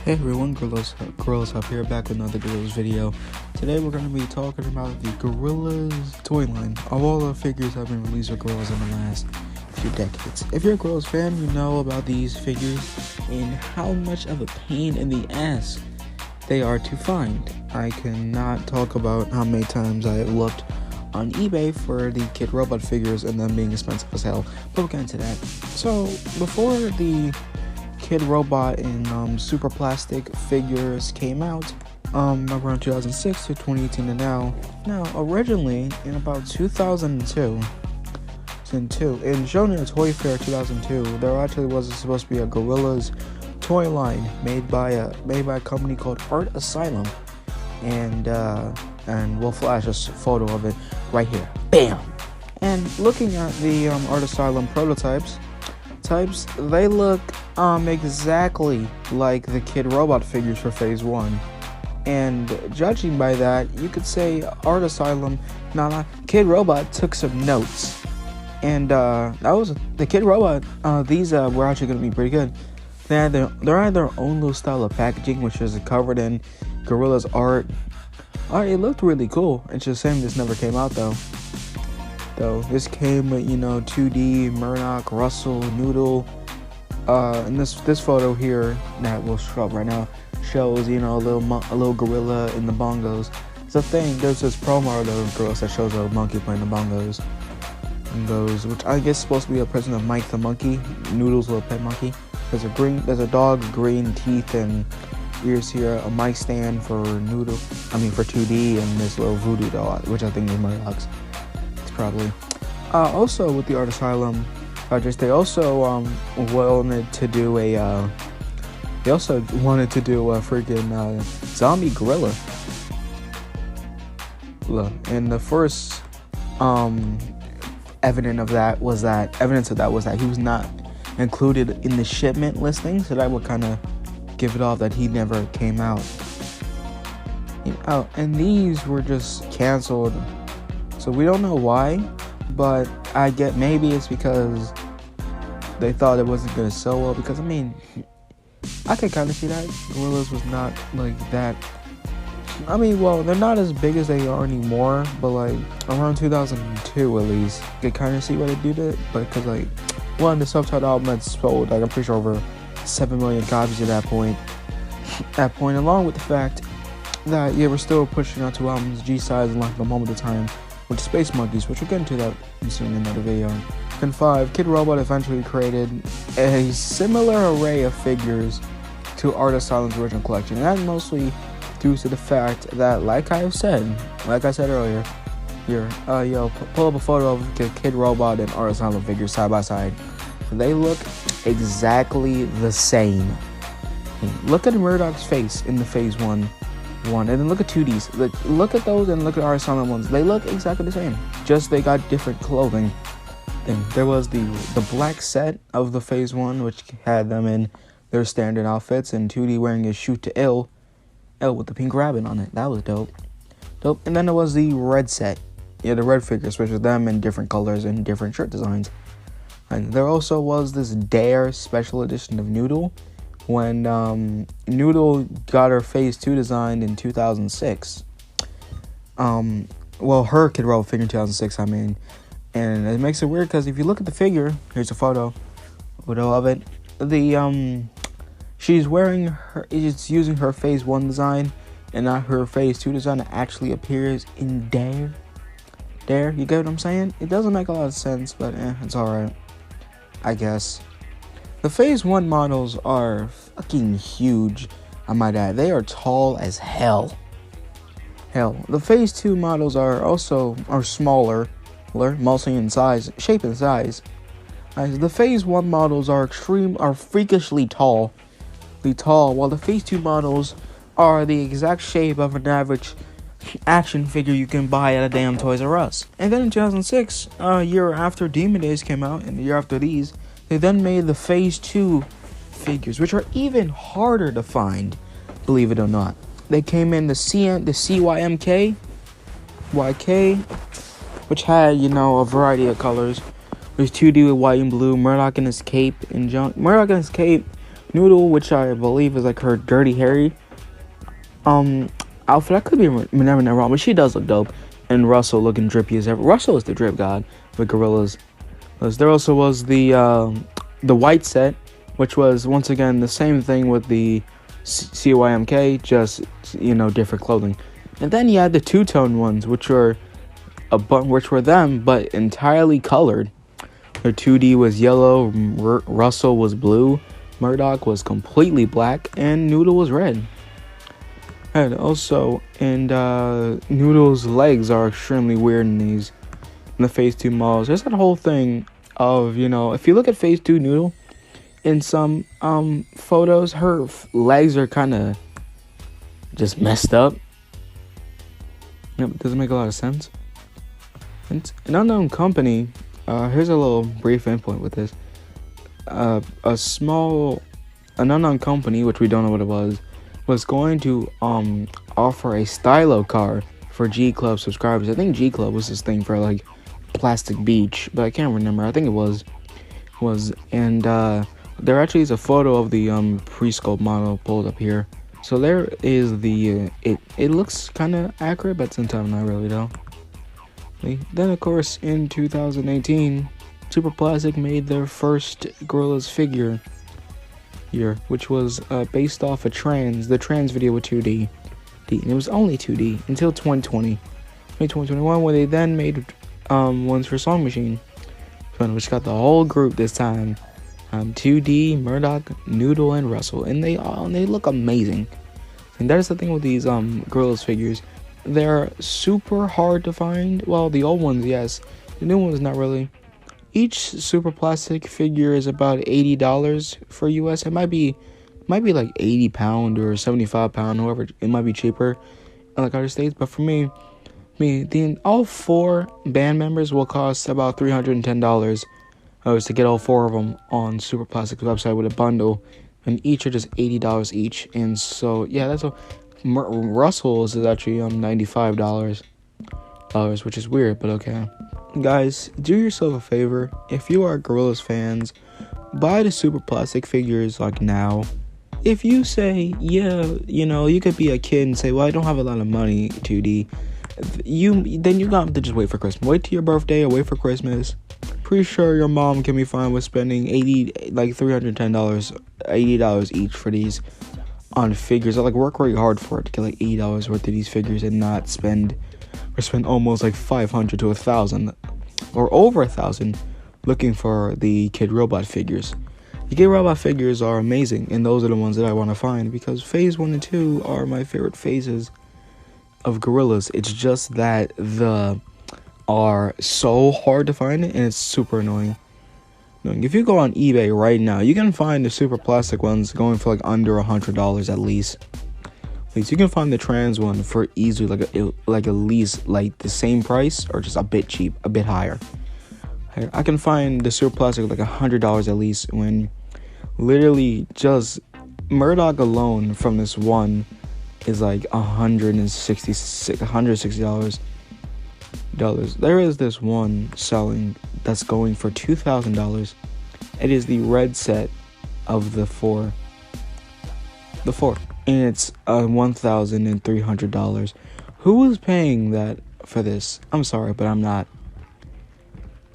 Hey everyone, Gorillaz up here, back with another Gorillaz video. Today we're going to be talking about the Gorillaz toy line of all the figures that have been released with Gorillaz in the last few decades. If you're a Gorillaz fan, you know about these figures and how much of a pain in the ass they are to find. I cannot talk about how many times I have looked on eBay for the Kid Robot figures and them being expensive as hell, but we'll get into that. So, before the Kid Robot and Super Plastic figures came out around 2006 to 2018 to now. Now, originally in about 2002, and shown in a Toy Fair 2002, there actually was supposed to be a Gorillaz toy line made by a company called Art Asylum, and we'll flash a photo of it right here. Bam! And looking at the Art Asylum prototypes, they look exactly like the Kid Robot figures for Phase 1. And judging by that, you could say Art Asylum, Kid Robot took some notes. And that was the Kid Robot. These were actually going to be pretty good. They had their own little style of packaging, which is covered in Gorillaz art. It looked really cool. It's just a shame this never came out though. This came with 2D Murdoch, Russell, Noodle. And this photo here that we'll show up right now shows a little gorilla in the bongos. It's a thing. There's this promo of the Gorillaz that shows a monkey playing the bongos. Which I guess is supposed to be a present of Mike the monkey. Noodle's little pet monkey. There's a dog, green teeth and ears here. A mic stand for Noodle. For 2D, and this little voodoo doll, which I think is Murdoch's. Probably. Also with the Art Asylum projects, they also wanted to do a freaking zombie gorilla. Look, and the first evidence of that was that he was not included in the shipment listing, so that would kind of give it off that he never came out. And these were just canceled. So we don't know why, but I get maybe it's because they thought it wasn't going to sell well, because I can kind of see that. Gorillaz was not like that. They're not as big as they are anymore, but like around 2002 at least, you can kind of see what they do to it, but because the subtitle album had sold, I'm pretty sure over 7 million copies at that point, along with the fact that, we're still pushing out 2 albums, G-Size and Like the Moment of Time, with Space Monkeys, which we'll get into that soon in another video. And 5, Kid Robot eventually created a similar array of figures to Art Asylum's original collection, and that mostly due to the fact that, like I said earlier, here, pull up a photo of Kid Robot and Art Asylum figures side by side. They look exactly the same. Look at Murdoch's face in the Phase 1. And then look at 2Ds. Look at those and look at our Asylum ones. They look exactly the same. Just they got different clothing. Then there was the black set of the Phase 1, which had them in their standard outfits, and 2D wearing a Shoot to Ill with the pink rabbit on it. That was dope. And then there was the red set. The red figures, which was them in different colors and different shirt designs. And there also was this Dare special edition of Noodle, when Noodle got her Phase 2 designed in 2006. Her Kid Robot figure in 2006, and it makes it weird because if you look at the figure, here's a photo of it. She's using her Phase 1 design and not her Phase 2 design that actually appears in Dare. You get what I'm saying? It doesn't make a lot of sense, but it's alright, I guess. The Phase 1 models are fucking huge, I might add. They are tall as hell. The Phase 2 models are smaller, mostly in shape and size. The Phase 1 models are freakishly tall, while the Phase 2 models are the exact shape of an average action figure you can buy at a damn Toys R Us. And then in 2006, a year after Demon Days came out, and the year after these, they then made the Phase 2 figures, which are even harder to find, believe it or not. They came in the CYMK, which had, a variety of colors. There's 2D with white and blue, Murdoch in his cape and junk. Murdoch in his cape Noodle, which I believe is like her Dirty Harry outfit. I could be never wrong, but she does look dope. And Russell looking drippy as ever. Russell is the drip god with Gorillaz. There also was the white set, which was once again the same thing with the CYMK, just different clothing. And then you had the two-tone ones, which were them, but entirely colored. Their 2D was yellow, Russell was blue, Murdoch was completely black, and Noodle was red. And also, Noodle's legs are extremely weird in the Phase 2 models. There's that whole thing of, if you look at Phase 2 Noodle, in some photos, her legs are kind of just messed up. It doesn't make a lot of sense. And an unknown company, here's a little brief input with this. An unknown company, which we don't know what it was going to offer a stylo car for G Club subscribers. I think G Club was this thing for like Plastic Beach, but I can't remember. I think it was and there actually is a photo of the pre-sculpt model pulled up here. So there is the it looks kind of accurate, but sometimes not really though. Then of course in 2018, Super Plastic made their first Gorillaz figure here, which was based off the trans video with 2D. And it was only 2D until 2021, where they then made ones for Song Machine, which got the whole group this time. 2D, Murdoch, Noodle, and Russell, and they look amazing. And that is the thing with these Gorillaz figures. They're super hard to find. Well, the old ones, yes. The new ones, not really. Each Super Plastic figure is about $80 for US. It might be like £80 or £75, however. It might be cheaper in like other states. But for me, all 4 band members will cost about $310 to get all 4 of them on Super Plastic's website with a bundle, and each are just $80 each. And so yeah, that's what Russell's is actually $95, which is weird, but okay. Guys, do yourself a favor. If you are Gorillaz fans, buy the Super Plastic figures like now. If you say, yeah, you could be a kid and say, well, I don't have a lot of money, 2D. Then you got to just wait for Christmas. Wait till your birthday or wait for Christmas. Pretty sure your mom can be fine with spending $310, $80 each for these on figures. I work very hard for it to get like $80 worth of these figures and not spend almost like $500 to $1,000 or over $1,000 looking for the Kid Robot figures. The Kid Robot figures are amazing, and those are the ones that I want to find because Phase 1 and 2 are my favorite phases of Gorillaz. It's just that are so hard to find, and it's super annoying. If you go on eBay right now, you can find the Super Plastic ones going for like under $100 at least. You can find the trans one for easily like at least like the same price or just a bit cheap, a bit higher. I can find the Super Plastic like $100 at least, when literally just Murdoch alone from this one is like $160. There is this one selling that's going for $2,000. It is the red set of the four, and it's $1,300. Who is paying that for this? I'm sorry, but I'm not.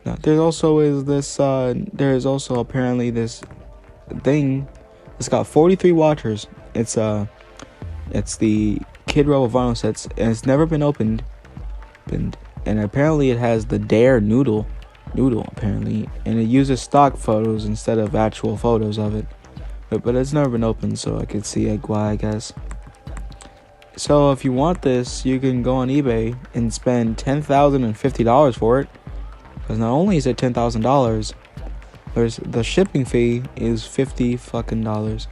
No, there is also apparently this thing. It's got 43 watchers. It's the Kid Robot vinyl sets, and it's never been opened. And apparently it has the Dare Noodle apparently, and it uses stock photos instead of actual photos of it. But it's never been opened, so I could see why, I guess. So if you want this, you can go on eBay and spend $10,050 for it. Because not only is it $10,000, the shipping fee is $50.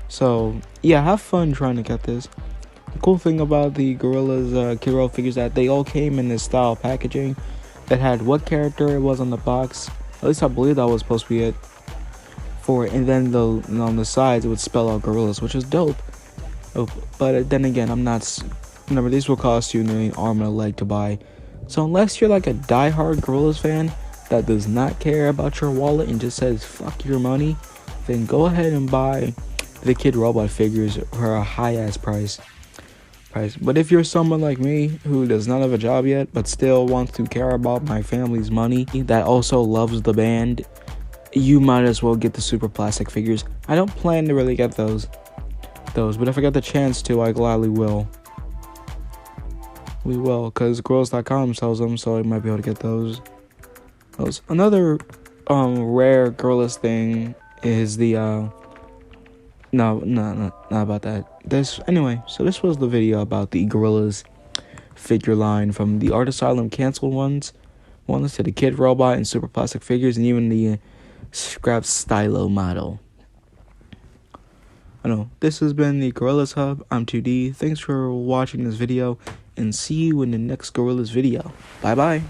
So yeah, have fun trying to get this. The cool thing about the Gorillaz Kid Robot figures that they all came in this style packaging that had what character it was on the box. At least I believe that was supposed to be it. And then on the sides it would spell out Gorillaz, which is dope. But then again, remember, these will cost you nearly an arm and a leg to buy. So unless you're like a diehard Gorillaz fan that does not care about your wallet and just says fuck your money, then go ahead and buy the Kid Robot figures for a high-ass price. But if you're someone like me who does not have a job yet but still wants to care about my family's money, that also loves the band, you might as well get the super plastic figures. I don't plan to really get those, but if I get the chance to, I gladly will. We will, because Gorillaz.com sells them, so I might be able to get those. Another rare Gorillaz thing is the no, not about that. Anyway, so this was the video about the Gorillaz figure line, from the Art Asylum canceled ones to the Kid Robot and super plastic figures, and even the scrap stylo model. I know, this has been the Gorillaz Hub. I'm 2D. Thanks for watching this video, and see you in the next Gorillaz video. Bye bye.